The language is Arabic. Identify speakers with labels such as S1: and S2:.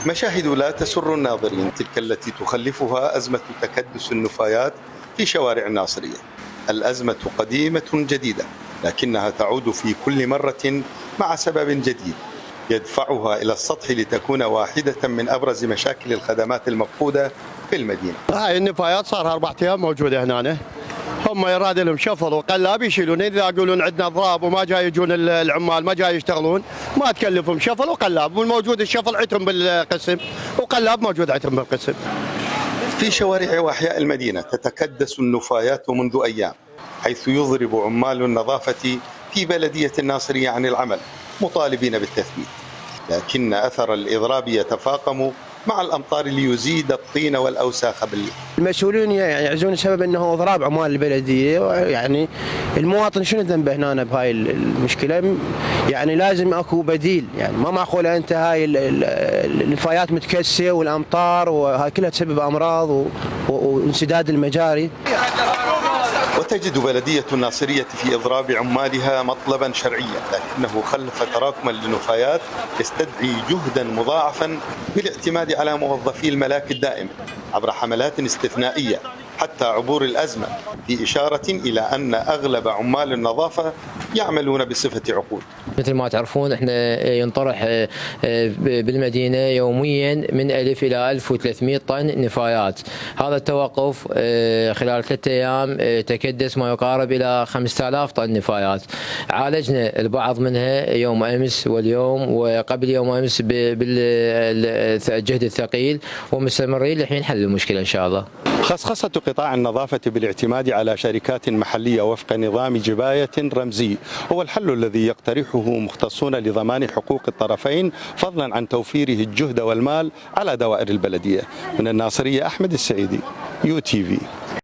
S1: مشاهد لا تسر الناظرين تلك التي تخلفها أزمة تكدس النفايات في شوارع الناصرية. الأزمة قديمة جديدة، لكنها تعود في كل مرة مع سبب جديد يدفعها إلى السطح لتكون واحدة من أبرز مشاكل الخدمات المفقودة في المدينة.
S2: هاي النفايات صار 4 أيام موجودة هنا، هم يراد لهم شفل وقلاب يشيلون، اذا يقولون عندنا اضراب وما جاي يجون العمال ما جاي يشتغلون ما تكلفهم شفل وقلاب، والموجود الشفل عندهم بالقسم وقلاب موجود عندهم بالقسم.
S1: في شوارع واحياء المدينة تتكدس النفايات منذ أيام، حيث يضرب عمال النظافة في بلدية الناصرية عن العمل مطالبين بالتثبيت، لكن أثر الإضراب يتفاقم مع الأمطار ليزيد الطين والأوساخ بالليل.
S3: المسؤولين يعزون سبب أنه إضراب عمال البلدية، يعني المواطن شنو ذنبه هنا بهاي المشكلة؟ يعني لازم أكو بديل، يعني ما معقولة أنت هاي النفايات متكسية والأمطار وهاي كلها تسبب أمراض وانسداد المجاري.
S1: وتجد بلدية الناصرية في إضراب عمالها مطلبا شرعيا، لكنه خلف تراكما للنفايات يستدعي جهدا مضاعفا بالاعتماد على موظفي الملاك الدائمة عبر حملات استثنائية حتى عبور الأزمة، في إشارة إلى أن أغلب عمال النظافة يعملون بصفة عقود.
S4: مثل ما تعرفون احنا ينطرح بالمدينة يوميا من 1000 إلى 1300 طن نفايات. هذا التوقف خلال 3 أيام تكدس ما يقارب إلى 5000 طن نفايات. عالجنا البعض منها يوم أمس واليوم وقبل يوم أمس بالجهد الثقيل، ومستمرين لحين حل المشكلة إن شاء الله.
S1: خصخصة قطاع النظافة بالاعتماد على شركات محلية وفق نظام جباية رمزي هو الحل الذي يقترحه مختصون لضمان حقوق الطرفين، فضلا عن توفيره الجهد والمال على دوائر البلدية. من الناصرية أحمد السعيدي، UTV.